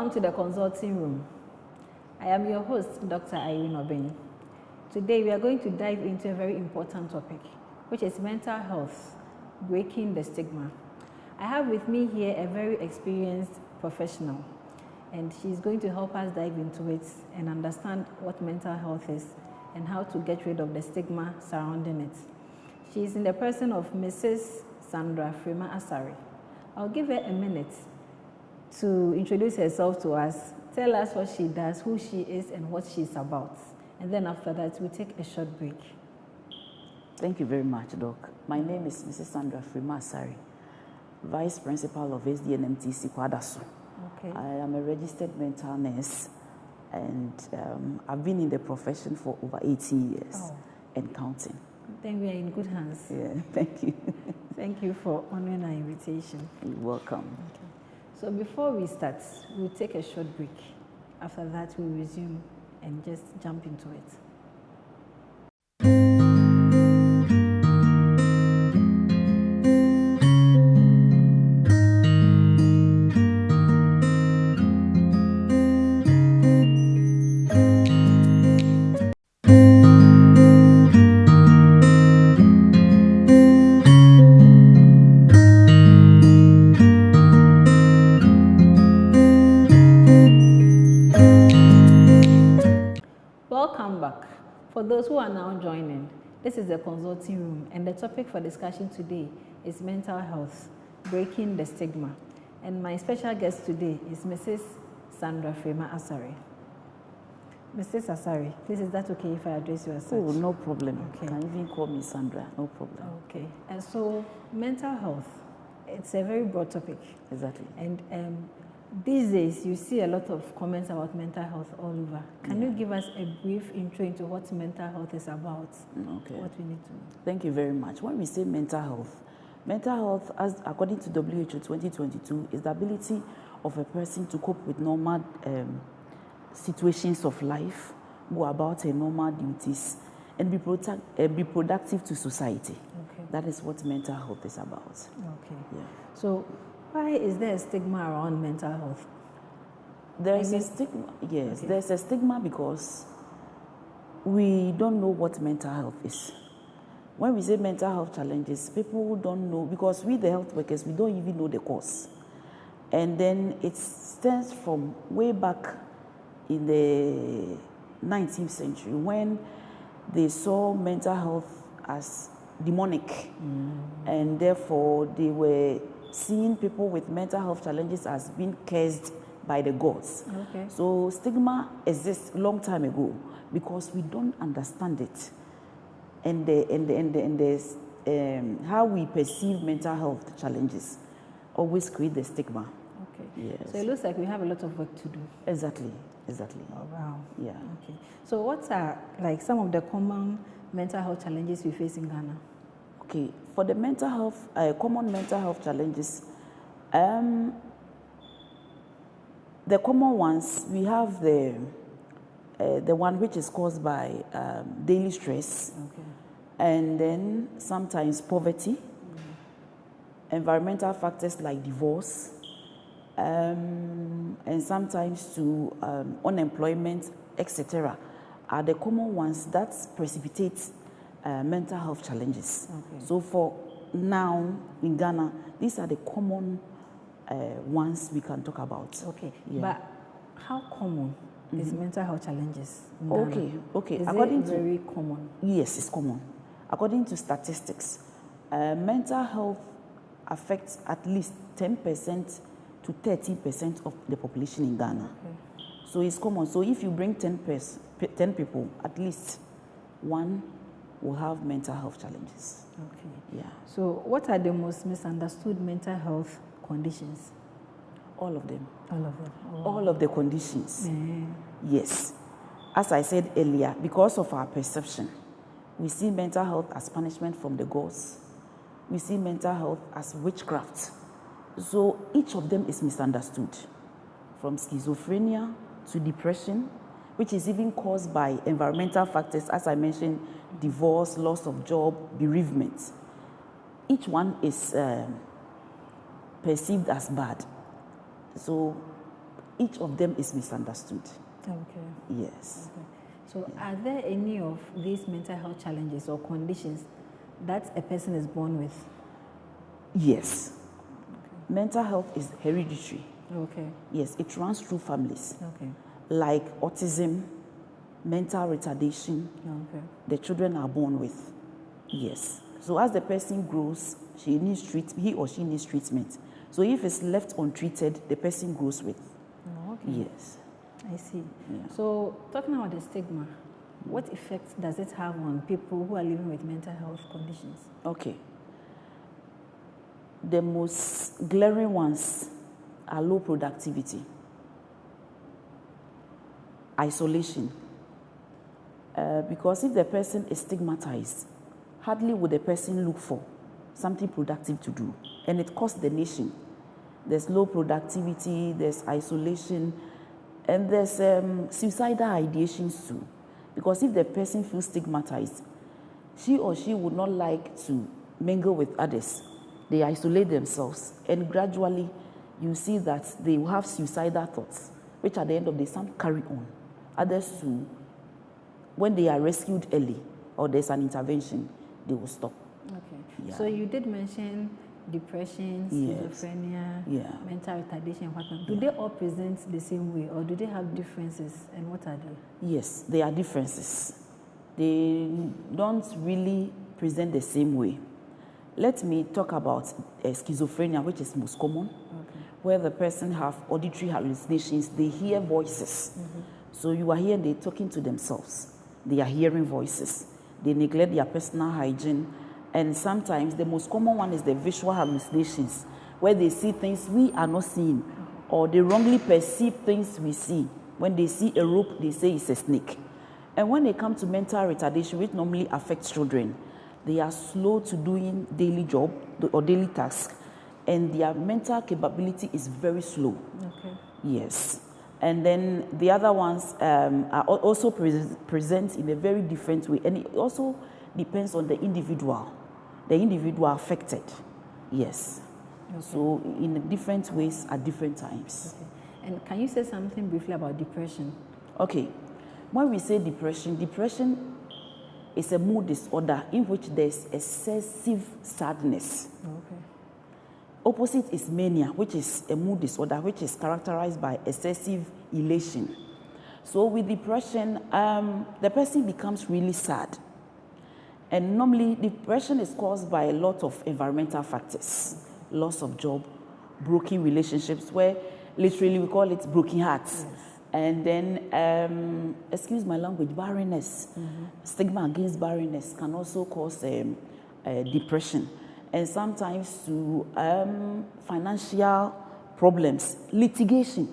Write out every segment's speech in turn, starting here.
Welcome to the consulting room. I am your host, Dr. Irene Obeng. Today we are going to dive into a very important topic, which is mental health, breaking the stigma. I have with me here a very experienced professional, and she's going to help us dive into it and understand what mental health is and how to get rid of the stigma surrounding it. She is in the person of Mrs. Sandra Frema Asari. I'll give her a minute to introduce herself to us, tell us what she does, who she is, and what she's about. And then after that, we'll take a short break. Thank you very much, Doc. My name is Mrs. Sandra Frema Asari, Vice Principal of SDNMTC Kwadaso. Okay. I am a registered mental nurse, and I've been in the profession for over 18 years and counting. Then we are in good hands. Yeah, thank you. Thank you for honoring our invitation. You're welcome. Okay. So before we start, we'll take a short break. After that, we'll resume and just jump into it. Welcome back. For those who are now joining, this is the consulting room, and the topic for discussion today is mental health, breaking the stigma. And my special guest today is Mrs. Sandra Frema Asari. Mrs. Asari, please, is that okay if I address you as such? Oh, no problem. Okay. You can even call me Sandra, no problem. Okay. And so, mental health, it's a very broad topic. Exactly. And these days, you see a lot of comments about mental health all over. Can you give us a brief intro into what mental health is about? Okay. What we need to know? Thank you very much. When we say mental health, as according to WHO 2022, is the ability of a person to cope with normal situations of life, go about their normal duties, and be productive to society. Okay. That is what mental health is about. Okay. Yeah. So, why is there a stigma around mental health? There's a stigma, yes. Okay. There's a stigma because we don't know what mental health is. When we say mental health challenges, people don't know, because we, the health workers, we don't even know the cause. And then it stems from way back in the 19th century when they saw mental health as demonic. And therefore they were seeing people with mental health challenges as being cursed by the gods. Okay. So stigma exists a long time ago because we don't understand it, and how we perceive mental health challenges always create the stigma. Okay. Yes. So it looks like we have a lot of work to do. Exactly. Oh, wow. Yeah. Okay. So what are like some of the common mental health challenges we face in Ghana? Okay, for the mental health, common mental health challenges, the common ones, we have the one which is caused by daily stress, and then sometimes poverty, environmental factors like divorce, and sometimes to unemployment, etc., are the common ones that precipitate mental health challenges. Okay. So for now in Ghana, these are the common ones we can talk about. Okay. Yeah. But how common is mental health challenges in Ghana? Okay. Is According it very common? Yes, it's common. According to statistics, mental health affects at least 10% to 30% of the population in Ghana. Okay. So it's common. So if you bring 10 people, at least one will have mental health challenges. Okay. Yeah. So what are the most misunderstood mental health conditions? All of them. All of them. Oh. All of the conditions. Yes. As I said earlier, because of our perception, we see mental health as punishment from the gods. We see mental health as witchcraft. So each of them is misunderstood, from schizophrenia to depression, which is even caused by environmental factors, as I mentioned, divorce, loss of job, bereavement. Each one is perceived as bad. So each of them is misunderstood. Okay. Yes. Okay. So are there any of these mental health challenges or conditions that a person is born with? Yes. Okay. Mental health is hereditary. Okay. Yes, it runs through families. Okay. Like autism, mental retardation, Okay. the children are born with. Yes. So as the person grows, he or she needs treatment. So if it's left untreated, the person grows with. Oh, okay. Yes. I see. Yeah. So talking about the stigma, what effect does it have on people who are living with mental health conditions? Okay. The most glaring ones are low productivity, isolation. Because if the person is stigmatized, hardly would the person look for something productive to do. And it costs the nation. There's low productivity, there's isolation, and there's suicidal ideations too. Because if the person feels stigmatized, she or she would not like to mingle with others. They isolate themselves, and gradually you see that they will have suicidal thoughts, which at the end of the day, some carry on. Others too, when they are rescued early or there's an intervention, they will stop. Okay. Yeah. So you did mention depression, schizophrenia, mental retardation, whatnot. Do they all present the same way, or do they have differences, and what are they? Yes, there are differences. They don't really present the same way. Let me talk about schizophrenia, which is most common, where the person have auditory hallucinations. They hear voices. So you are here, they're talking to themselves. They are hearing voices. They neglect their personal hygiene. And sometimes the most common one is the visual hallucinations, where they see things we are not seeing, or they wrongly perceive things we see. When they see a rope, they say it's a snake. And when they come to mental retardation, which normally affects children, they are slow to doing daily job or daily tasks, and their mental capability is very slow. Okay. Yes. And then the other ones are also present in a very different way. And it also depends on the individual affected. Yes. Okay. So in different ways at different times. Okay. And can you say something briefly about depression? Okay. When we say depression is a mood disorder in which there's excessive sadness. Okay. Opposite is mania, which is a mood disorder which is characterized by excessive elation. So with depression, the person becomes really sad. And normally depression is caused by a lot of environmental factors, loss of job, broken relationships, where literally we call it broken hearts. Yes. And then, excuse my language, barrenness, stigma against barrenness can also cause depression. And sometimes to financial problems, litigation.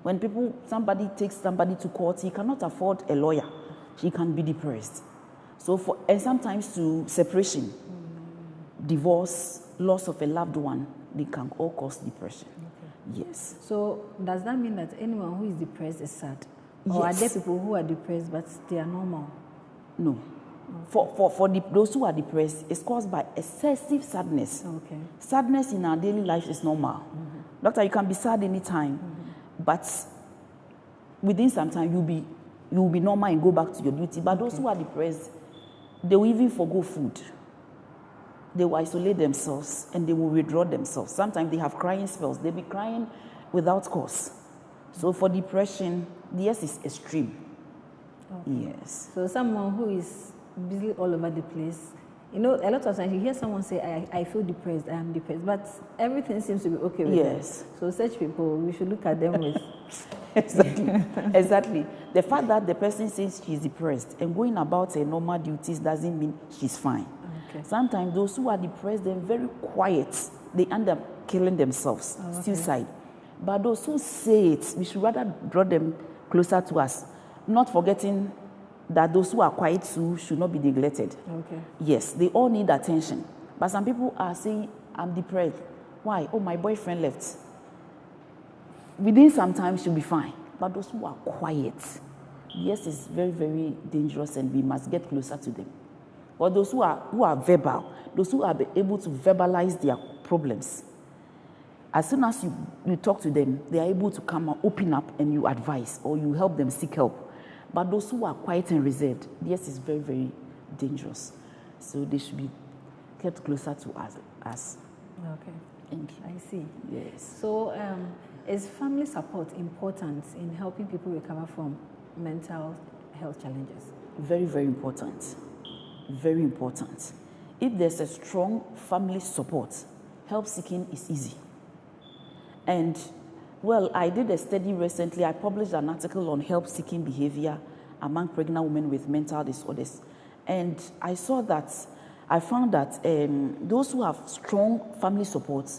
When somebody takes somebody to court, he cannot afford a lawyer, he can be depressed. So and sometimes to separation, divorce, loss of a loved one, they can all cause depression. Okay. Yes. So does that mean that anyone who is depressed is sad? Or are there people who are depressed but they are normal? No. Okay. Those who are depressed, it's caused by excessive sadness. Okay. Sadness in our daily life is normal. Doctor, you can be sad anytime, but within some time you will be normal and go back to your duty. But those who are depressed, they will even forgo food. They will isolate themselves and they will withdraw themselves. Sometimes they have crying spells. They'll be crying without cause. So for depression, the S is extreme. Okay. Yes. So someone who is busy all over the place, you know, a lot of times you hear someone say, I feel depressed, I am depressed, but everything seems to be okay with them. So such people, we should look at them with... Exactly. The fact that the person says she's depressed and going about her normal duties doesn't mean she's fine. Okay. Sometimes those who are depressed, they're very quiet. They end up killing themselves, suicide. But those who say it, we should rather draw them closer to us, not forgetting that those who are quiet too should not be neglected. Okay. Yes, they all need attention. But some people are saying, I'm depressed. Why? Oh, my boyfriend left. Within some time, she'll be fine. But those who are quiet, yes, it's very, very dangerous and we must get closer to them. But those who are verbal, those who are able to verbalize their problems, as soon as you talk to them, they are able to come and open up and you advise or you help them seek help. But those who are quiet and reserved, yes, it's very, very dangerous. So they should be kept closer to us. Okay. Thank you. I see. Yes. So is family support important in helping people recover from mental health challenges? Very, very important. Very important. If there's a strong family support, help seeking is easy. And, well, I did a study recently. I published an article on help seeking behavior among pregnant women with mental disorders. And I found that those who have strong family support,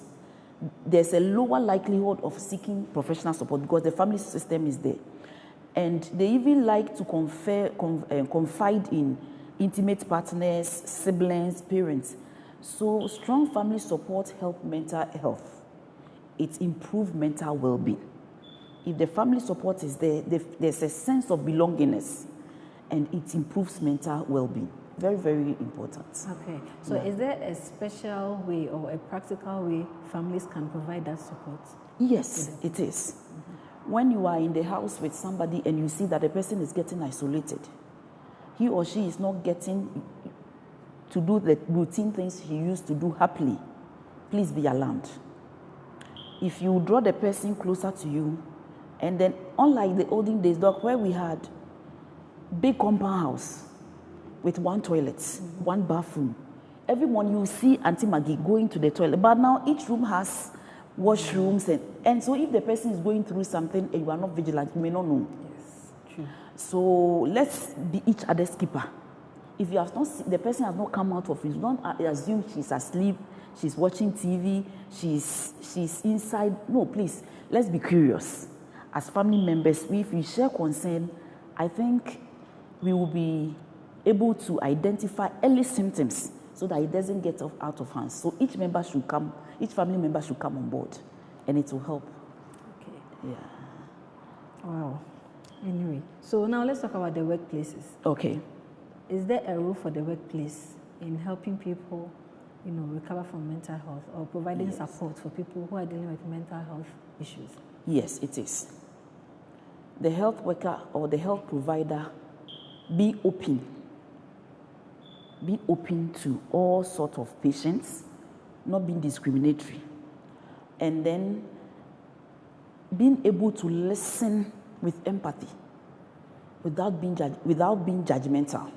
there's a lower likelihood of seeking professional support because the family system is there. And they even like to confide in intimate partners, siblings, parents. So strong family support helps mental health. It improves mental well-being. If the family support is there, there's a sense of belongingness, and it improves mental well-being. Very, very important. Okay. So is there a special way or a practical way families can provide that support? Yes, it is. When you are in the house with somebody and you see that the person is getting isolated, he or she is not getting to do the routine things he used to do happily, please be alarmed. If you draw the person closer to you, and then unlike the olden days, Doc, where we had big compound house with one toilet, one bathroom, everyone you see Auntie Maggie going to the toilet, but now each room has washrooms, and so if the person is going through something and you are not vigilant, you may not know. Yes, true. So let's be each other's keeper. If you have not, the person has not come out of it, don't assume she's asleep, she's watching TV, she's inside. No, please, let's be curious. As family members, if we share concern, I think we will be able to identify early symptoms so that it doesn't get out of hand. So each family member should come on board, and it will help. Okay. Yeah. Wow. Anyway, so now let's talk about the workplaces. Okay. Is there a role for the workplace in helping people, recover from mental health or providing support for people who are dealing with mental health issues? Yes, it is. The health worker or the health provider be open to all sorts of patients, not being discriminatory, and then being able to listen with empathy without being judgmental.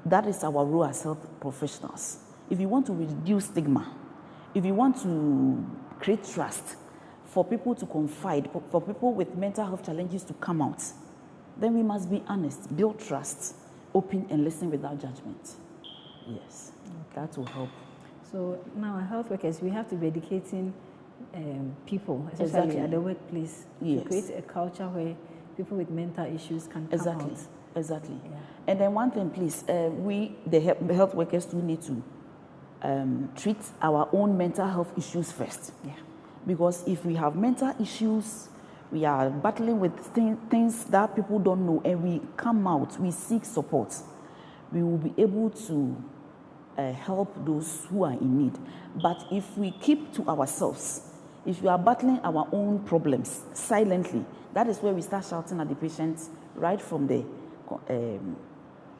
That is our role as health professionals. If you want to reduce stigma, if you want to create trust for people to confide, for people with mental health challenges to come out, then we must be honest, build trust, open and listen without judgment. Yes, that will help. So now, health workers, we have to be educating people, especially at the workplace, to create a culture where people with mental issues can come out. Exactly. Yeah. And then one thing, please, we, the health workers, do need to treat our own mental health issues first. Yeah. Because if we have mental issues, we are battling with things that people don't know, and we come out, we seek support, we will be able to help those who are in need. But if we keep to ourselves, if we are battling our own problems silently, that is where we start shouting at the patients right from the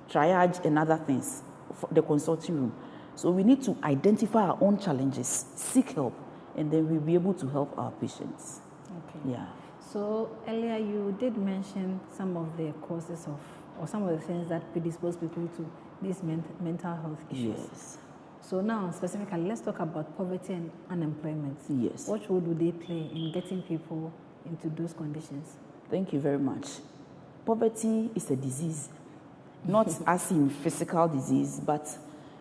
triage and other things, the consulting room. So we need to identify our own challenges, seek help, and then we'll be able to help our patients. Okay. Yeah. So earlier you did mention some of the causes of, or some of the things that predispose people to these mental health issues. Yes. So now, specifically, let's talk about poverty and unemployment. Yes. What role do they play in getting people into those conditions? Thank you very much. Poverty is a disease, not as in physical disease, but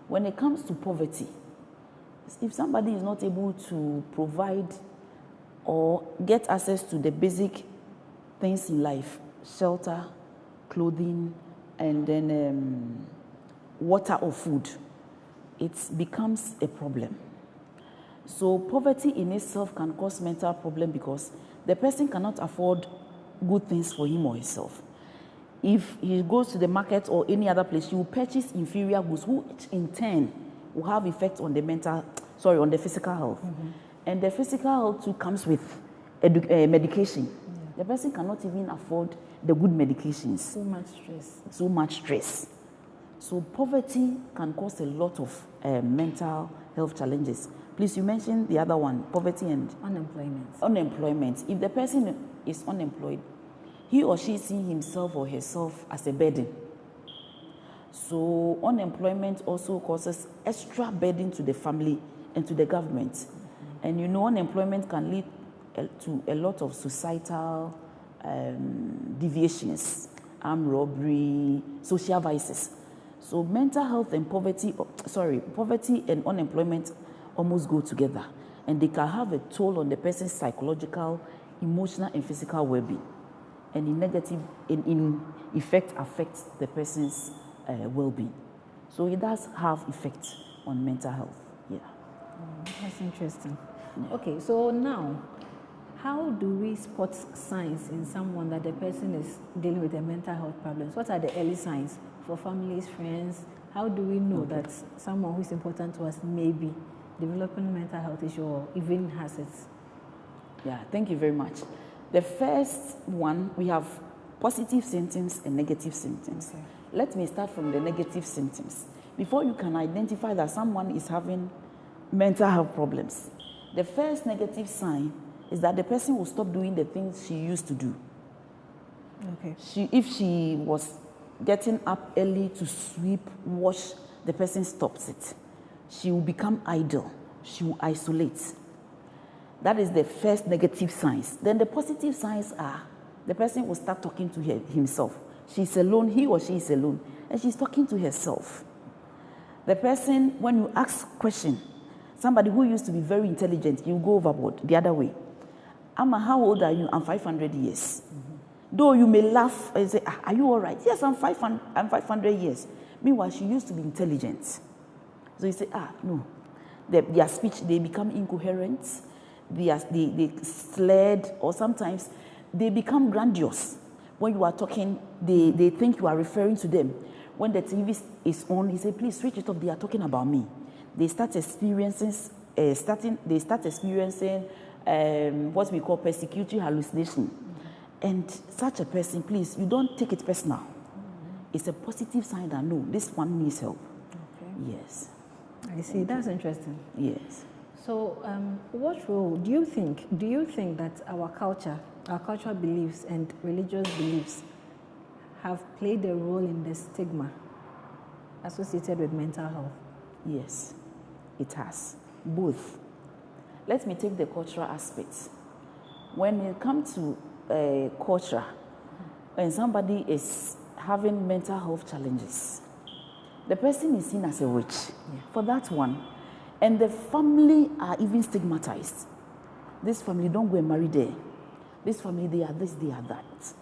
when it comes to poverty, if somebody is not able to provide or get access to the basic things in life, shelter, clothing, and then water or food, it becomes a problem. So poverty in itself can cause mental problem because the person cannot afford good things for him or herself. If he goes to the market or any other place, he will purchase inferior goods, which in turn will have effect on the physical health. Mm-hmm. And the physical health too comes with medication. The person cannot even afford the good medications. So much stress. So much stress. So poverty can cause a lot of mental health challenges. Please, you mentioned the other one, poverty and unemployment. If the person is unemployed, he or she sees himself or herself as a burden. So unemployment also causes extra burden to the family and to the government. And you know, unemployment can lead to a lot of societal deviations, armed robbery, social vices. So mental health and poverty and unemployment almost go together, and they can have a toll on the person's psychological, emotional, and physical well-being, and in effect affects the person's well-being. So it does have effects on mental health. Yeah. That's interesting. Yeah. Okay, so now, how do we spot signs in someone that the person is dealing with a mental health problems? What are the early signs for families, friends? How do we know that someone who is important to us may be developing mental health issue or even has it? Yeah, thank you very much. The first one, we have positive symptoms and negative symptoms. Okay. Let me start from the negative symptoms. Before you can identify that someone is having mental health problems, the first negative sign is that the person will stop doing the things she used to do. Okay. If she was getting up early to sweep, wash, the person stops it. She will become idle. She will isolate. That is the first negative signs. Then the positive signs are the person will start talking to himself. She's alone, he or she is alone, and she's talking to herself. The person, when you ask question, somebody who used to be very intelligent, you go overboard the other way. Amma, how old are you? I'm 500 years. Though you may laugh and say, are you all right? Yes, I'm 500 years. Meanwhile, she used to be intelligent. So you say, no. Their speech, they become incoherent. They slurred, or sometimes they become grandiose. When you are talking, they think you are referring to them. When the TV is on, you say, please switch it off. They are talking about me. They start experiencing what we call persecutory hallucination. And such a person, please, you don't take it personal. It's a positive sign that no, this one needs help. Okay. Yes. I see. That's interesting. Yes. So, what role do you think that our cultural beliefs and religious beliefs have played a role in the stigma associated with mental health? Yes, it has. Both. Let me take the cultural aspects. When it comes to culture, when somebody is having mental health challenges, the person is seen as a witch for that one. And the family are even stigmatized. This family, don't go and marry there. This family, they are this, they are that.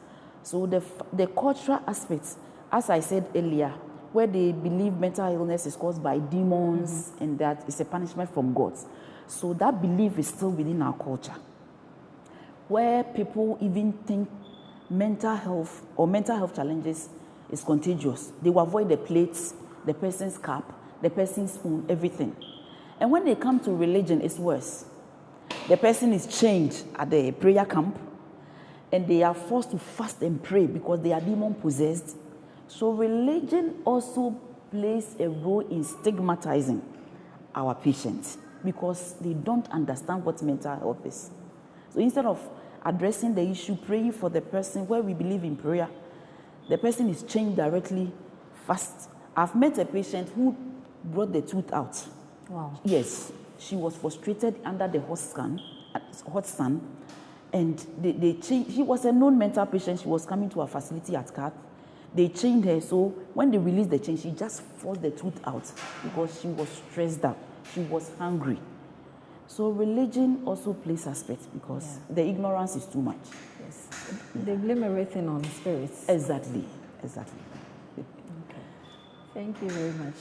So the cultural aspects, as I said earlier, where they believe mental illness is caused by demons and that it's a punishment from God. So that belief is still within our culture, where people even think mental health or mental health challenges is contagious. They will avoid the plates, the person's cup, the person's spoon, everything. And when they come to religion, it's worse. The person is chained at the prayer camp, and they are forced to fast and pray because they are demon possessed. So religion also plays a role in stigmatizing our patients because they don't understand what mental health is. So instead of addressing the issue, praying for the person, where we believe in prayer, the person is chained directly, fast. I've met a patient who brought the tooth out. Wow. Yes, she was frustrated under the hot sun, and they changed. She was a known mental patient. She was coming to our facility at CAT. They chained her, so when they released the chain, she just forced the tooth out because she was stressed out. She was hungry. So religion also plays aspects because the ignorance is too much. Yes, they blame everything on spirits. Exactly. Okay. Thank you very much.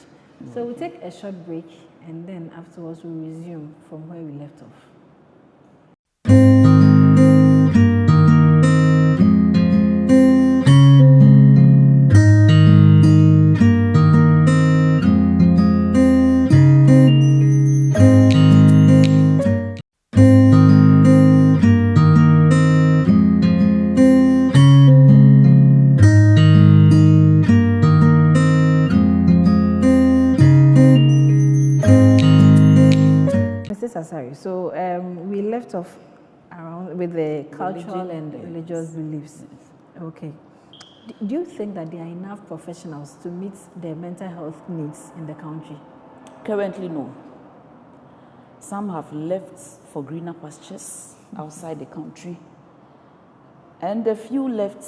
So we'll take a short break, and then afterwards we'll resume from where we left off. conflict of around with the cultural Religion, and religious beliefs. Okay. Do you think that there are enough professionals to meet the mental health needs in the country? Currently, no. Some have left for greener pastures outside the country. And the few left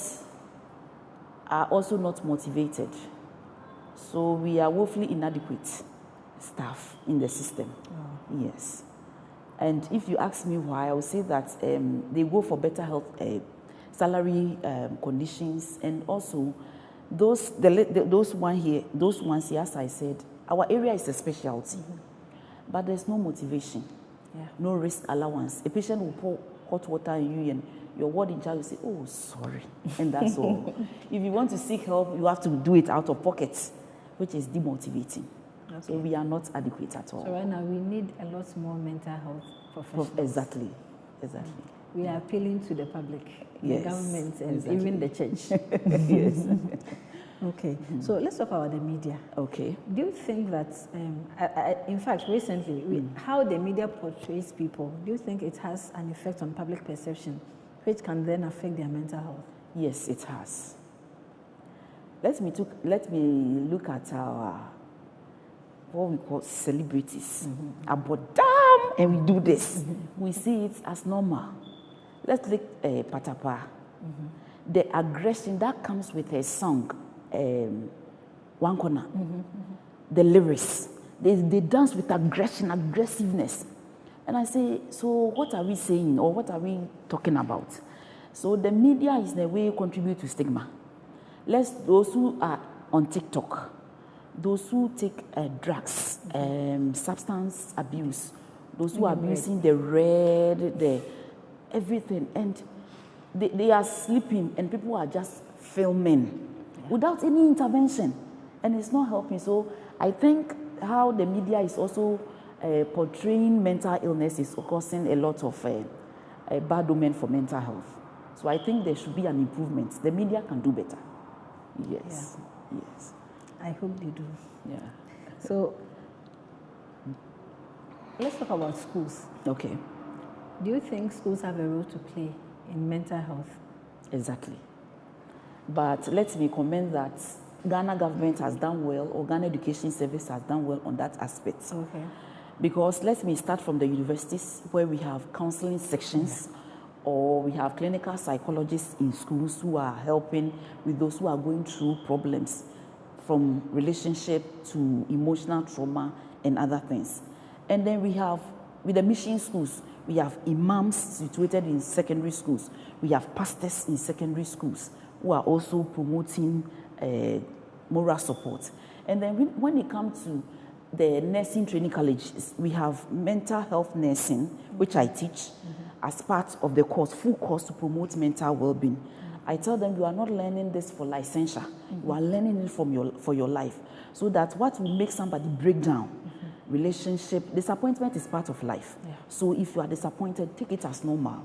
are also not motivated. So we are woefully inadequate staff in the system. Oh. Yes. And if you ask me why, I would say that they go for better health salary conditions, and also those ones here, as I said, our area is a specialty, but there's no motivation, no risk allowance. A patient will pour hot water on you, and your ward in charge will say, "Oh, sorry," and that's all. If you want to seek help, you have to do it out of pocket, which is demotivating. Okay. So we are not adequate at all. So right now we need a lot more mental health professionals. Exactly. We are appealing to the public, yes, the government, and even the church. Yes. Okay, so let's talk about the media. Okay. Do you think that, in fact, recently, how the media portrays people, do you think it has an effect on public perception, which can then affect their mental health? Yes, it has. Let me look at our, what we call celebrities. About damn, and we do this. We see it as normal. Let's take Patapa. The aggression that comes with a song, One Corner. The lyrics. They dance with aggressiveness. And I say, so what are we saying, or what are we talking about? So the media is the way you contribute to stigma. Those who are on TikTok, those who take drugs, substance abuse, those who are abusing the red, the everything, and they are sleeping, and people are just filming without any intervention, and it's not helping. So I think how the media is also portraying mental illness is causing a lot of bad omen for mental health. So I think there should be an improvement. The media can do better. Yes. Yes. I hope they do. Yeah. So let's talk about schools. Okay. Do you think schools have a role to play in mental health? Exactly. But let me comment that Ghana government has done well, or Ghana Education Service has done well on that aspect. Okay. Because let me start from the universities, where we have counseling sections, or we have clinical psychologists in schools who are helping with those who are going through problems, from relationship to emotional trauma and other things. And then we have, with the mission schools, we have imams situated in secondary schools. We have pastors in secondary schools who are also promoting moral support. And then when it comes to the nursing training colleges, we have mental health nursing, which I teach as part of the course, full course to promote mental well-being. I tell them, you are not learning this for licensure. You are learning it for your life. So that what will make somebody break down, relationship, disappointment is part of life. Yeah. So if you are disappointed, take it as normal.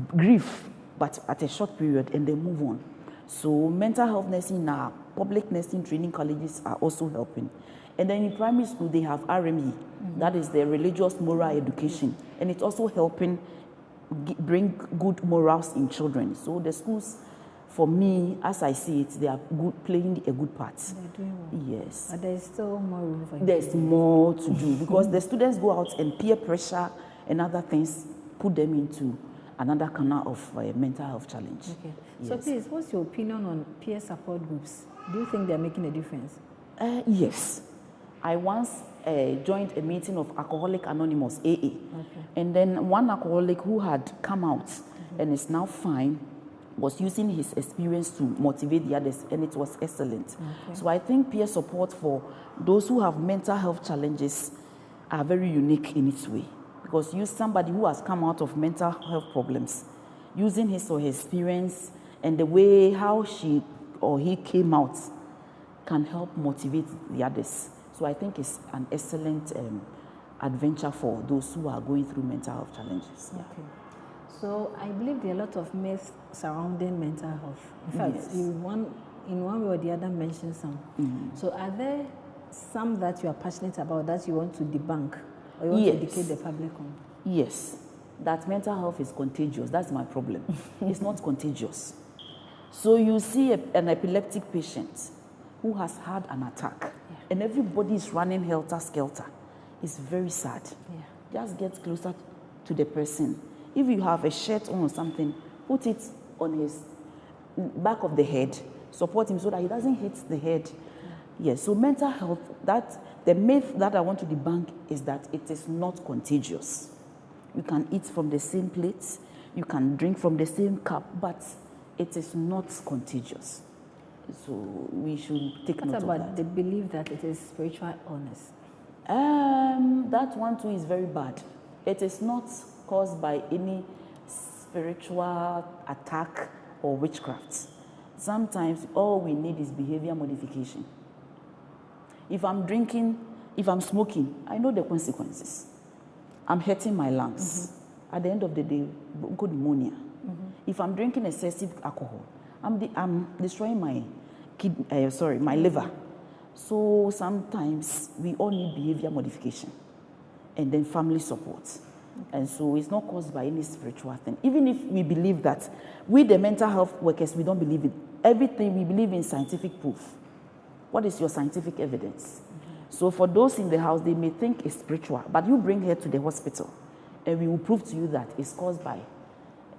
Grief, but at a short period, and then move on. So mental health nursing in our public nursing training colleges are also helping. And then in primary school, they have RME. That is the religious moral education. And it's also helping bring good morals in children. So the schools, for me, as I see it, they are playing a good part. They're doing well. Yes. But there's still more room for There's more to do, because the students go out and peer pressure and other things put them into another corner of mental health challenge. Okay. Yes. So please, what's your opinion on peer support groups? Do you think they're making a difference? Yes. I once joined a meeting of Alcoholic Anonymous, AA. Okay. And then one alcoholic who had come out and is now fine was using his experience to motivate the others, and it was excellent. Okay. So I think peer support for those who have mental health challenges are very unique in its way, because somebody who has come out of mental health problems, using his or her experience and the way how she or he came out can help motivate the others. So I think it's an excellent adventure for those who are going through mental health challenges. Yeah. Okay. So I believe there are a lot of myths surrounding mental health. In fact, yes. in one way or the other mentioned some. So are there some that you are passionate about that you want to debunk, or you want to educate the public on? Yes. that mental health is contagious. That's my problem. It's not contagious. So you see an epileptic patient who has had an attack, and everybody is running helter-skelter. It's very sad. Just get closer to the person. If you have a shirt on or something, put it on his back of the head, support him so that he doesn't hit the head. Yes, so mental health, the myth that I want to debunk is that it is not contagious. You can eat from the same plate, you can drink from the same cup, but it is not contagious. So we should take note of that. What about the belief that it is spiritual illness? That one too is very bad. It is not caused by any spiritual attack or witchcraft. Sometimes all we need is behavior modification. If I'm drinking, if I'm smoking, I know the consequences. I'm hurting my lungs. At the end of the day, pneumonia. If I'm drinking excessive alcohol, I'm destroying my my liver. So sometimes we all need behavior modification and then family support. And so it's not caused by any spiritual thing. Even if we believe that, we the mental health workers, we don't believe in everything. We believe in scientific proof. What is your scientific evidence? So for those in the house, they may think it's spiritual, but you bring her to the hospital and we will prove to you that it's caused by,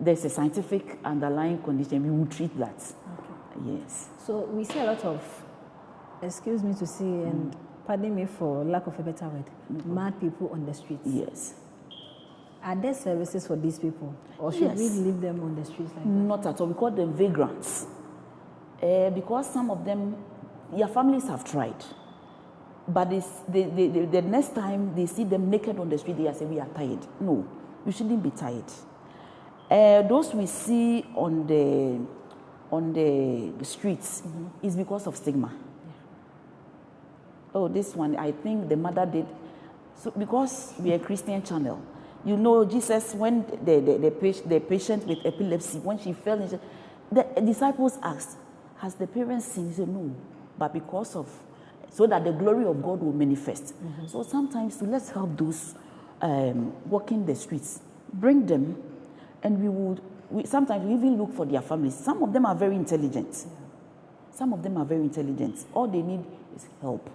there's a scientific underlying condition. We will treat that. Yes. So we see a lot of, excuse me to say, and pardon me for lack of a better word, mad people on the streets. Yes. Are there services for these people? Or should we leave them on the streets like that? Not at all. We call them vagrants. Because some of them, their families have tried. But the next time they see them naked on the street, they say, we are tired. No, you shouldn't be tired. Those we see on the streets is because of stigma. Oh, this one, I think the mother did. So because we are a Christian channel, you know, Jesus, when the patient with epilepsy, when she fell, the disciples asked, has the parents sinned? He said, no, but because of, so that the glory of God will manifest. So sometimes, let's help those walking the streets, bring them, and sometimes we even look for their families. Some of them are very intelligent. Some of them are very intelligent. All they need is help.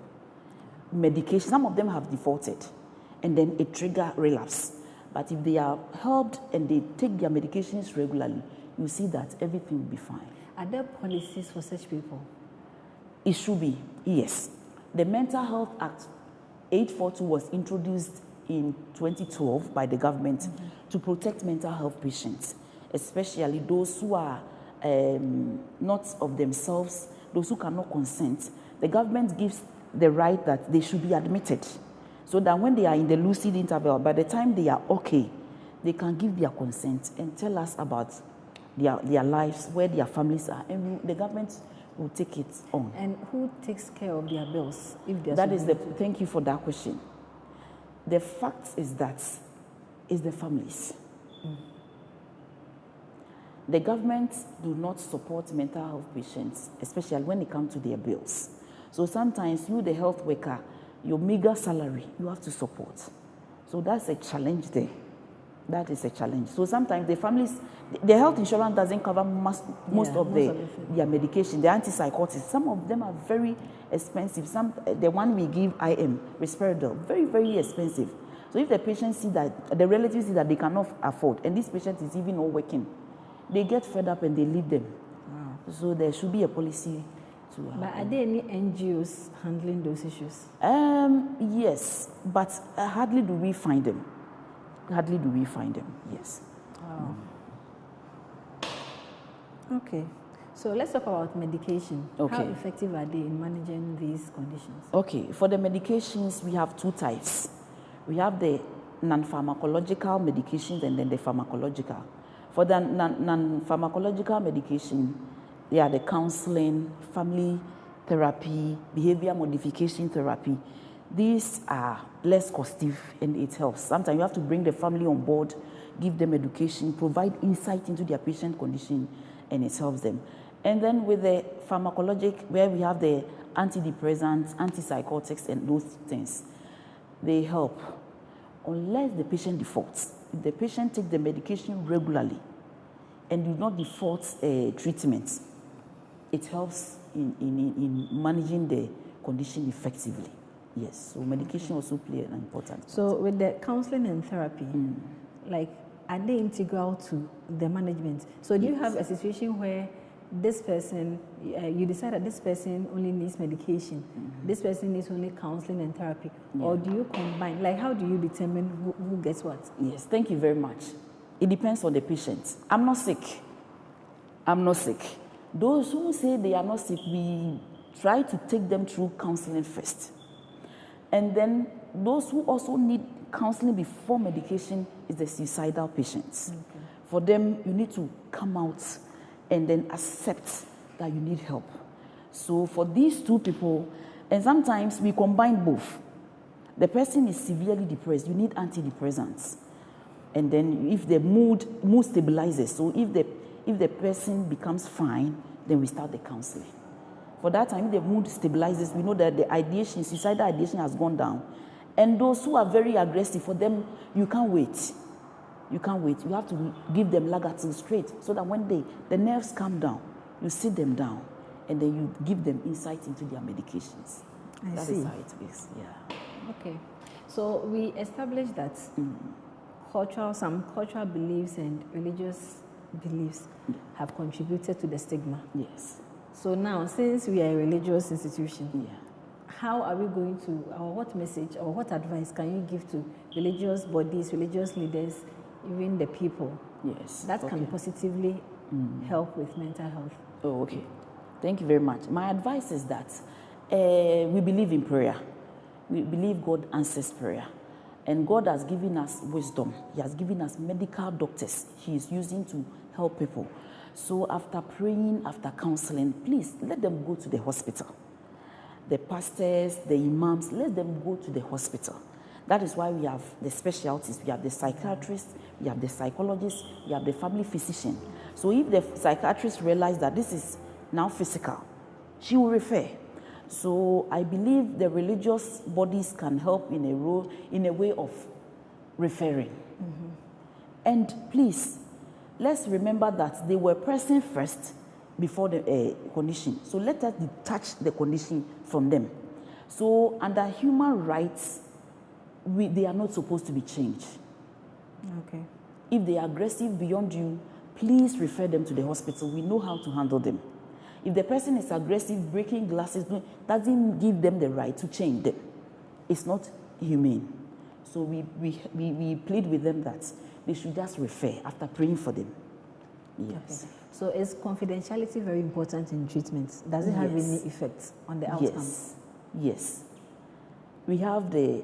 Medication, some of them have defaulted, and then it trigger relapse. But if they are helped and they take their medications regularly, you see that everything will be fine. Are there policies for such people? It should be, yes. The Mental Health Act 842 was introduced in 2012 by the government to protect mental health patients, especially those who are not of themselves, those who cannot consent. The government gives the right that they should be admitted, so that when they are in the lucid interval, by the time they are okay, they can give their consent and tell us about their lives, where their families are, and the government will take it on. And who takes care of their bills if they're thank you for that question. The fact is that it's the families. The government do not support mental health patients, especially when it comes to their bills. So sometimes you, the health worker, your meager salary, you have to support. So that's a challenge there. That is a challenge. So sometimes the families, the health insurance doesn't cover most of their medication, the antipsychotics. Some of them are very expensive. The one we give IM, Risperidone, very, very expensive. So if the patient see that, the relatives see that they cannot afford, and this patient is even not working, they get fed up and they leave them. Wow. So there should be a policy. But are there any NGOs handling those issues? Yes, but hardly do we find them. Hardly do we find them, yes. Wow. Okay, so let's talk about medication. Okay. How effective are they in managing these conditions? Okay, for the medications, we have two types. We have the non-pharmacological medications and then the pharmacological. For the non-pharmacological medication, they are the counseling, family therapy, behavior modification therapy. These are less costly and it helps. Sometimes you have to bring the family on board, give them education, provide insight into their patient condition, and it helps them. And then with the pharmacologic, where we have the antidepressants, antipsychotics, and those things, they help unless the patient defaults. if the patient takes the medication regularly and do not default treatment, it helps in managing the condition effectively. Yes, so medication also play an important part. So with the counseling and therapy, like, are they integral to the management? So do you have a situation where this person, you decide that this person only needs medication, this person needs only counseling and therapy, or do you combine? Like, how do you determine who gets what? Yes, thank you very much. It depends on the patient. I'm not sick. Those who say they are not sick, we try to take them through counseling first. And then those who also need counseling before medication is the suicidal patients. Okay. For them, you need to come out and then accept that you need help. So for these two people, and sometimes we combine both. The person is severely depressed, you need antidepressants. And then if the mood stabilizes, so if the person becomes fine, then we start the counseling. For that time, if the mood stabilizes, we know that the ideation, suicidal ideation has gone down. And those who are very aggressive, for them, you can't wait. You have to give them Lagatil straight, so that when the nerves calm down, you sit them down, and then you give them insight into their medications. I see. That is how it is, yeah. Okay. So we established that some cultural beliefs and religious beliefs have contributed to the stigma. Yes. So now, since we are a religious institution, how are we going to, or what message or what advice can you give to religious bodies, religious leaders, even the people, that can positively help with mental health? Oh, okay. Thank you very much. My advice is that we believe in prayer. We believe God answers prayer. And God has given us wisdom. He has given us medical doctors He is using to help people. So after praying, after counseling, please let them go to the hospital. The pastors, the imams, let them go to the hospital. That is why we have the specialties. We have the psychiatrist, we have the psychologist, we have the family physician. So if the psychiatrist realizes that this is now physical, she will refer. So I believe the religious bodies can help in a way of referring. And please, let's remember that they were present first before the condition. So let us detach the condition from them. So under human rights, they are not supposed to be changed. Okay. If they are aggressive beyond you, please refer them to the hospital. We know how to handle them. If the person is aggressive, breaking glasses, doesn't give them the right to change them. It's not humane. So we plead with them that they should just refer after praying for them. Yes. Okay. So is confidentiality very important in treatment? Does it have any effect on the outcome? Yes. We have the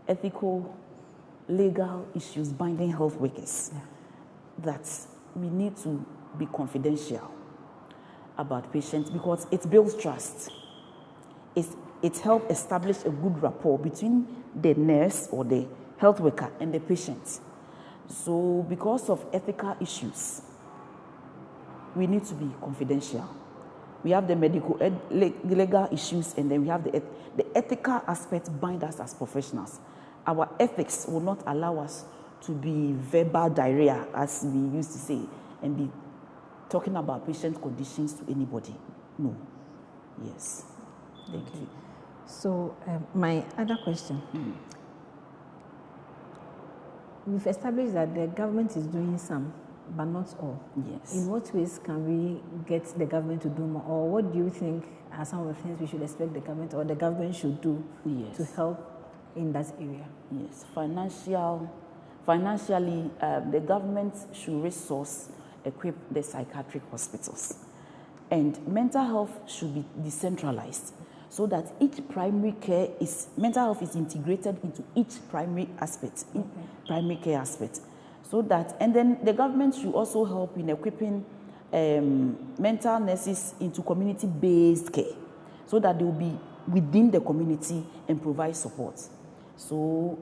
ethical, legal issues binding health workers that we need to be confidential about patients because it builds trust. It helps establish a good rapport between the nurse or the health worker and the patient. So because of ethical issues, we need to be confidential. We have the medical, legal issues, and then we have the ethical aspect bind us as professionals. Our ethics will not allow us to be verbal diarrhea, as we used to say, and be talking about patient conditions to anybody. No. Yes. Thank you. So my other question. We've established that the government is doing some, but not all. Yes. In what ways can we get the government to do more? Or what do you think are some of the things we should expect the government or the government should do to help in that area? Yes. Financially, the government should equip the psychiatric hospitals. And mental health should be decentralized so that mental health is integrated into each primary aspect, primary care aspect. So that, and then the government should also help in equipping mental nurses into community-based care so that they will be within the community and provide support. So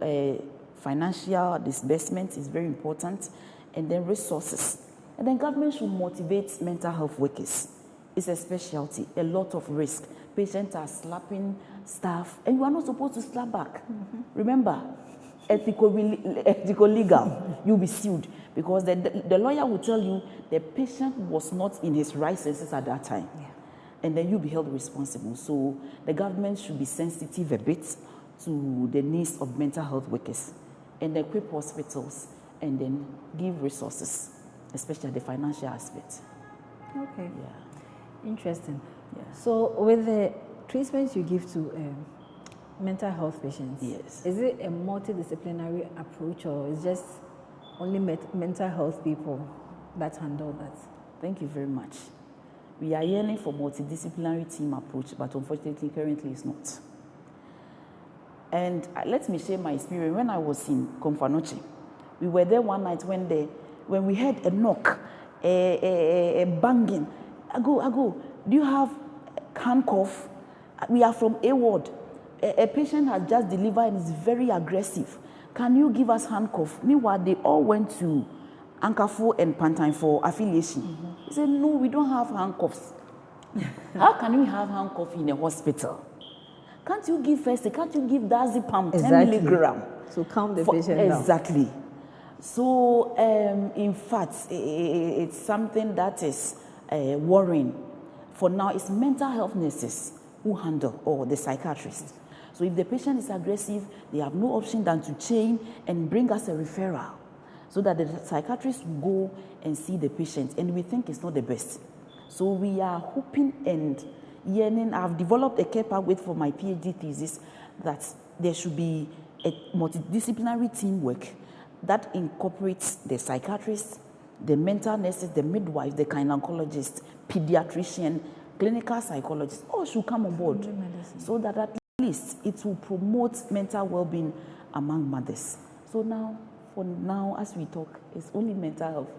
financial disbursement is very important, and then resources. And then government should motivate mental health workers. It's a specialty, a lot of risk. Patients are slapping staff, and you are not supposed to slap back. Remember, ethical legal, you'll be sued because the lawyer will tell you the patient was not in his right senses at that time. Yeah. And then you'll be held responsible. So the government should be sensitive a bit to the needs of mental health workers and equip hospitals and then give resources, especially the financial aspect. Okay. Yeah. Interesting. Yeah. So with the treatments you give to mental health patients, Yes. is it a multidisciplinary approach or is just only mental health people that handle that? Thank you very much. We are yearning for multidisciplinary team approach, but unfortunately, currently it's not. And let me share my experience. When I was in Komfanoche, we were there one night when we heard a knock, a banging. I go, do you have handcuff? We are from A ward. A patient has just delivered and is very aggressive. Can you give us handcuff? Meanwhile, they all went to Ankafo and Pantine for affiliation. Mm-hmm. He said, no, we don't have handcuffs. How can we have handcuffs in a hospital? Can't you give first? Can't you give diazepam 10 milligram? So calm the patient down. Exactly. So, in fact, it's something that is worrying. For now, it's mental health nurses who handle, or the psychiatrist. So if the patient is aggressive, they have no option than to chain and bring us a referral so that the psychiatrist will go and see the patient. And we think it's not the best. So we are hoping and yearning. I've developed a care pathway for my PhD thesis that there should be a multidisciplinary teamwork that incorporates the psychiatrist, the mental nurses, the midwife, the gynecologist, pediatrician, clinical psychologist, all should come on board so that at least it will promote mental well-being among mothers. So now, for now, as we talk, it's only mental health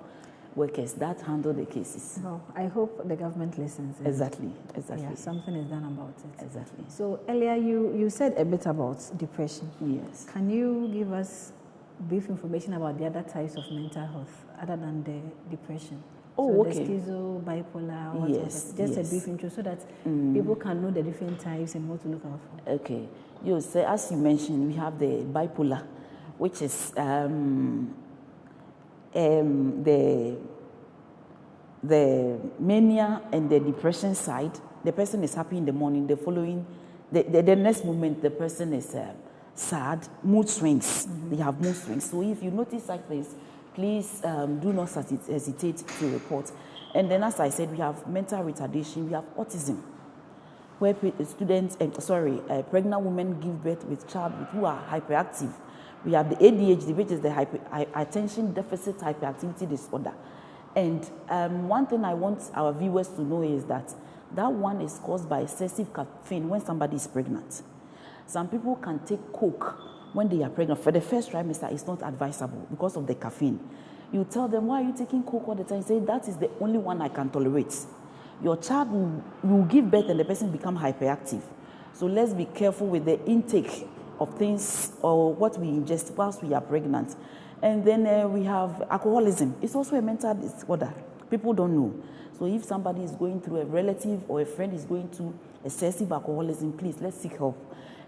workers that handle the cases. Well, I hope the government listens. Exactly. Yeah, something is done about it. Exactly. So earlier you said a bit about depression. Yes. Can you give us brief information about the other types of mental health other than the depression? Oh, so okay. The schizo, bipolar, yes, just yes. a brief intro so that people can know the different types and what to look out for. Okay. So as you mentioned, we have the bipolar, which is the mania and the depression side. The person is happy in the morning. The next moment, the person is sad. Mood swings. They have mood swings. So if you notice like this, please do not hesitate to report. And then, as I said, we have mental retardation. We have autism, where pregnant women give birth with child who are hyperactive. We have the ADHD, which is the attention deficit hyperactivity disorder. And one thing I want our viewers to know is that one is caused by excessive caffeine when somebody is pregnant. Some people can take Coke when they are pregnant. For the first trimester, it's not advisable because of the caffeine. You tell them, why are you taking Coke all the time? You say, that is the only one I can tolerate. Your child will give birth and the person become hyperactive. So let's be careful with the intake of things or what we ingest whilst we are pregnant. And then we have alcoholism. It's also a mental disorder. People don't know. So if somebody is going through, a relative or a friend is going through excessive alcoholism, please, let's seek help.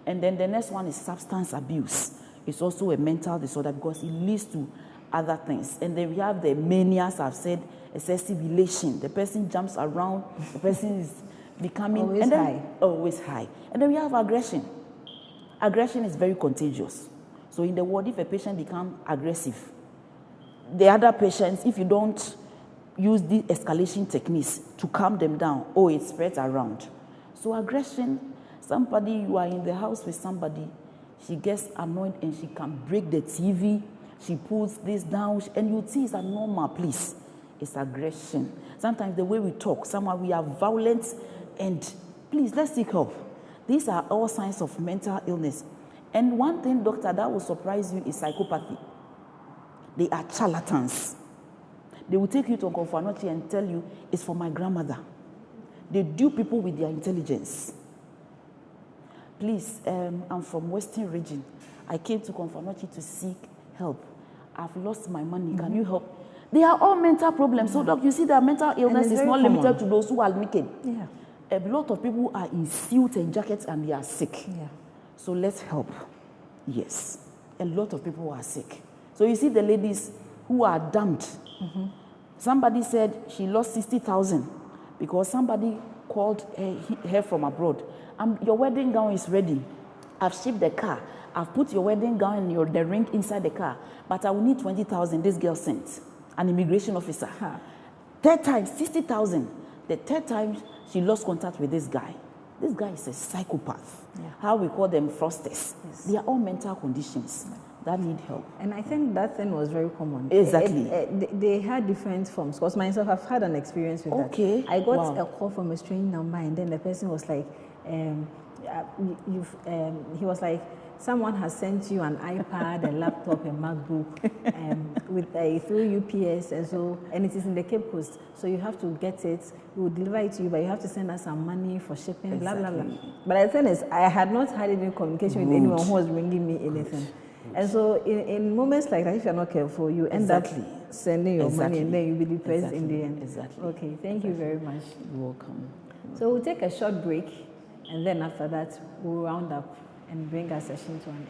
And then the next one is substance abuse. It's also a mental disorder because it leads to other things. And then we have the mania, as I've said, excessive elation. The person jumps around, the person is becoming always high. And then we have aggression. Aggression is very contagious. So in the ward, if a patient becomes aggressive, the other patients, if you don't use these escalation techniques to calm them down, it spreads around. So aggression, you are in the house with somebody, she gets annoyed and she can break the TV, she pulls this down, and you see it's abnormal, please. It's aggression. Sometimes the way we talk, somehow we are violent, and please, let's seek help. These are all signs of mental illness. And one thing, doctor, that will surprise you is psychopathy. They are charlatans. They will take you to Komfanoche and tell you, it's for my grandmother. They dupe people with their intelligence. Please, I'm from Western region. I came to Komfanoche to seek help. I've lost my money. Can you help? They are all mental problems. So, doc, you see that mental illness is not limited to those who are naked. Yeah. A lot of people are in suits and jackets and they are sick. Yeah. So let's help. Yes. a lot of people are sick. So you see the ladies who are dumped. Somebody said she lost 60,000 because somebody called her from abroad. Your wedding gown is ready. I've shipped the car. I've put your wedding gown and the ring inside the car. But I will need 20,000. This girl sent an immigration officer. Third time, 60,000. The third time, she lost contact with this guy. This guy is a psychopath. How we call them fraudsters. They are all mental conditions that need help. And I think that thing was very common. Exactly. They had different forms. Because myself, I've had an experience with that. I got a call from a strange number, and then the person was like, he was like, someone has sent you an iPad, a laptop, a MacBook, with through UPS, and it is in the Cape Coast. So you have to get it. We will deliver it to you, but you have to send us some money for shipping. Blah blah blah. But the thing is, I had not had any communication with anyone who was bringing me anything. And so in moments like that, if you're not careful, you end up sending your money, and then you'll be depressed in the end. Okay, thank you very much. You're welcome. So we'll take a short break, and then after that, we'll round up and bring our session to an end.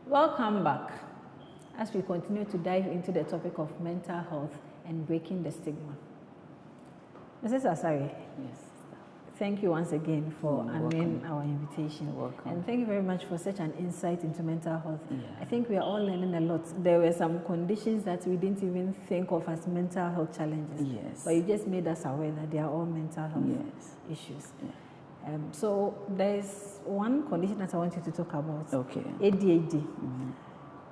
Welcome back as we continue to dive into the topic of mental health and breaking the stigma. Mrs. Asari, thank you once again for honoring our invitation. And thank you very much for such an insight into mental health. I think we are all learning a lot. There were some conditions that we didn't even think of as mental health challenges. But you just made us aware that they are all mental health issues. So there's one condition that I want you to talk about. ADHD.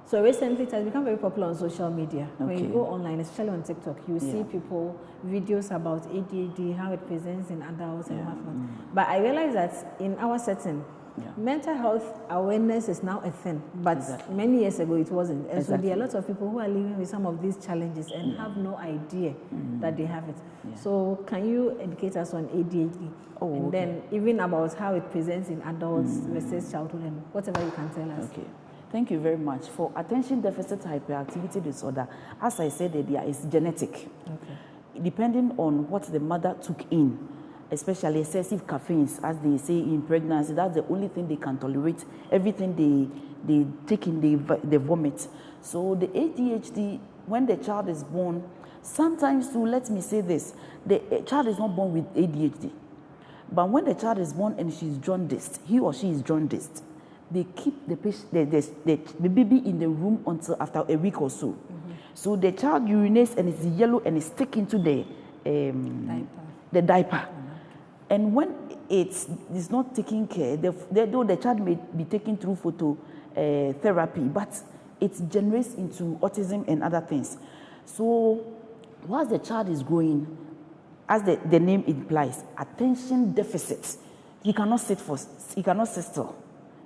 So recently it has become very popular on social media. When you go online, especially on TikTok, you see people, videos about ADHD, how it presents in adults and whatnot. But I realize that in our setting, mental health awareness is now a thing, but many years ago it wasn't. And so there are a lot of people who are living with some of these challenges and have no idea that they have it. So can you educate us on ADHD? And then even about how it presents in adults versus childhood and whatever you can tell us. Thank you very much. For attention deficit hyperactivity disorder, as I said earlier, it's genetic. Depending on what the mother took in, especially excessive caffeines, as they say in pregnancy, that's the only thing they can tolerate. Everything they take in, they vomit. So the ADHD, when the child is born, sometimes too, let me say this, the child is not born with ADHD. But when the child is born and she's jaundiced, he or she is jaundiced, they keep the baby in the room until after a week or so. So the child urinates and it's yellow and it's sticking to the diaper. And when it's not taking care, though the child may be taken through therapy, but it generates into autism and other things. So whilst the child is growing, as the name implies, attention deficit, he cannot sit still.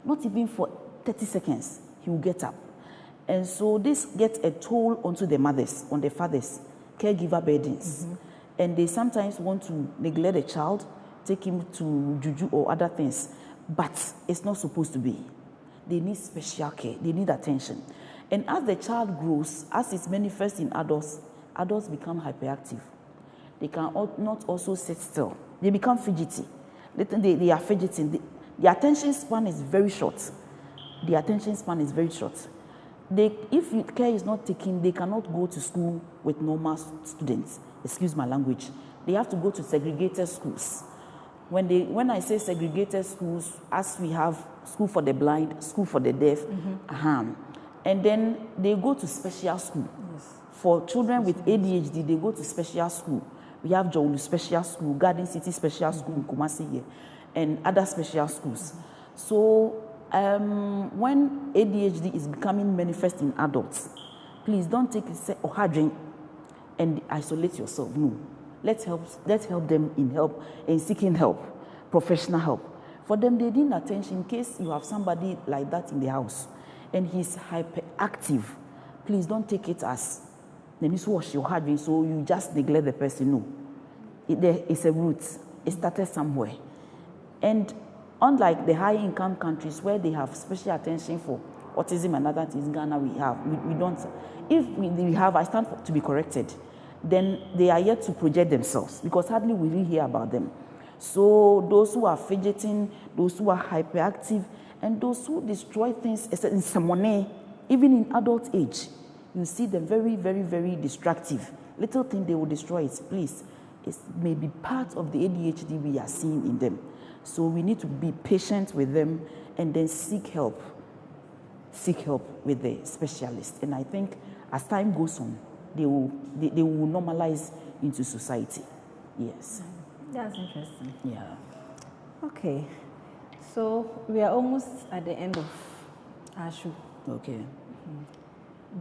Not even for 30 seconds, he will get up. And so this gets a toll onto the mothers, on the fathers, caregiver burdens. And they sometimes want to neglect the child, take him to juju or other things, but it's not supposed to be. They need special care, they need attention. And as the child grows, as it manifests in adults, adults become hyperactive. They can not also sit still. They become fidgety. They are fidgeting. The attention span is very short. If care is not taken, they cannot go to school with normal students. Excuse my language. They have to go to segregated schools. When I say segregated schools, as we have school for the blind, school for the deaf, and then they go to special school. For children with ADHD, they go to special school. We have Jolu Special School, Garden City Special School in Kumasi here, and other special schools. So when ADHD is becoming manifest in adults, please don't take it or drink and isolate yourself. No, let's help them in seeking help, professional help. For them, they need attention in case you have somebody like that in the house. and he's hyperactive, please don't take it as the news wash you're having, so you just neglect the person. No. There is a root. It started somewhere. And unlike the high-income countries where they have special attention for autism and other things, in Ghana we don't. If we have, I stand to be corrected, then they are yet to project themselves because hardly we really hear about them. So those who are fidgeting, those who are hyperactive, and those who destroy things, in someone, even in adult age, you see them very, very, very destructive. Little thing they will destroy it. Please, it may be part of the ADHD we are seeing in them. So we need to be patient with them and then seek help. Seek help with the specialist. And I think as time goes on, they will normalize into society. Yes. That's interesting. Yeah. Okay. So we are almost at the end of our show. Okay.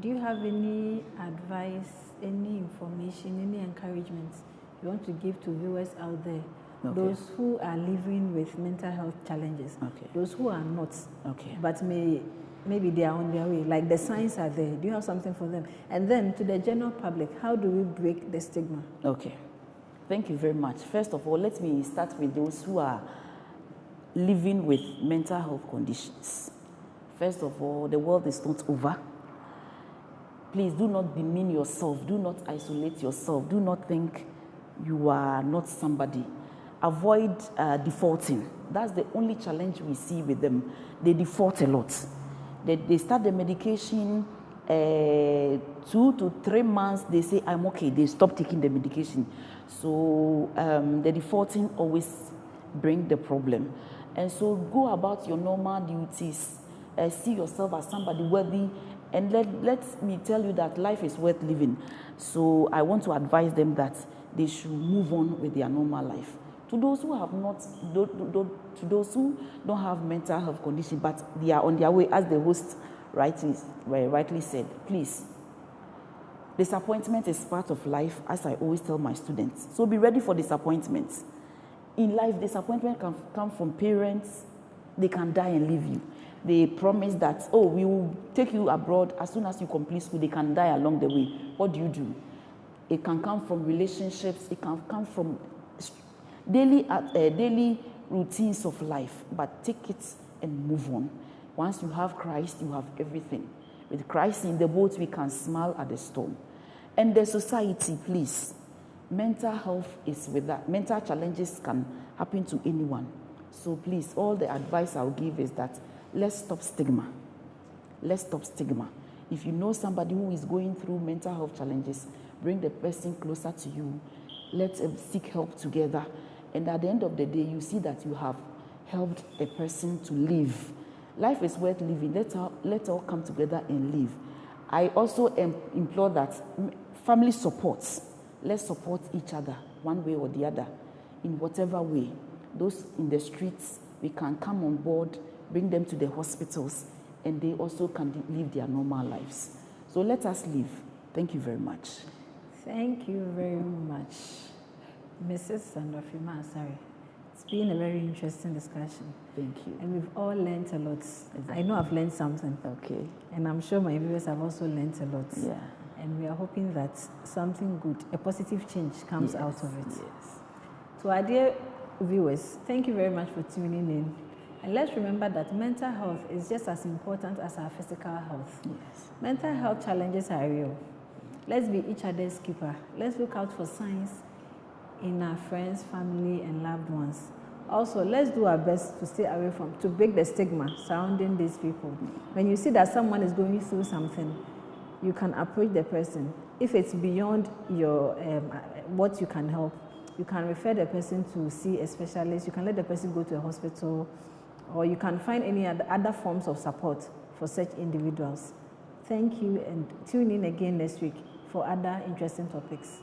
Do you have any advice, any information, any encouragement you want to give to viewers out there? Okay. Those who are living with mental health challenges, okay. Those who are not, okay. But maybe they are on their way, like the signs are there. Do you have something for them? And then to the general public, how do we break the stigma? Okay. Thank you very much. First of all, let me start with those who are living with mental health conditions. First of all, the world is not over. Please do not demean yourself. Do not isolate yourself. Do not think you are not somebody. Avoid defaulting. That's the only challenge we see with them. They default a lot. They start the medication, 2 to 3 months, they say, I'm okay. They stop taking the medication. So the defaulting always brings the problem. And so go about your normal duties. See yourself as somebody worthy. And let me tell you that life is worth living. So I want to advise them that they should move on with their normal life. To those who have not, to those who don't have mental health condition, but they are on their way, as the host rightly said, please. Disappointment is part of life, as I always tell my students. So be ready for disappointments. In life, disappointment can come from parents. They can die and leave you. They promise that, oh, we will take you abroad as soon as you complete school. They can die along the way. What do? It can come from relationships. It can come from daily routines of life. But take it and move on. Once you have Christ, you have everything. With Christ in the boat, we can smile at the storm. And the society, please. Mental health is with that. Mental challenges can happen to anyone. So please, all the advice I'll give is that let's stop stigma. Let's stop stigma. If you know somebody who is going through mental health challenges, bring the person closer to you. Let's seek help together. And at the end of the day, you see that you have helped a person to live. Life is worth living. Let's all come together and live. I also implore that family supports. Let's support each other one way or the other in whatever way. Those in the streets, we can come on board, bring them to the hospitals, and they also can live their normal lives. So let us live. Thank you very much. Thank you very much, Mrs. Sandofima Asare. It's been a very interesting discussion. Thank you. And we've all learned a lot. Exactly. I know I've learned something. Okay. And I'm sure my viewers have also learned a lot. Yeah. And we are hoping that something good, a positive change comes out of it. Yes. To our dear viewers, thank you very much for tuning in. And let's remember that mental health is just as important as our physical health. Yes. Mental health challenges are real. Let's be each other's keeper. Let's look out for signs in our friends, family, and loved ones. Also, let's do our best to stay away to break the stigma surrounding these people. When you see that someone is going through something, you can approach the person. If it's beyond your what you can help, you can refer the person to see a specialist. You can let the person go to a hospital, or you can find any other forms of support for such individuals. Thank you, and tune in again next week for other interesting topics.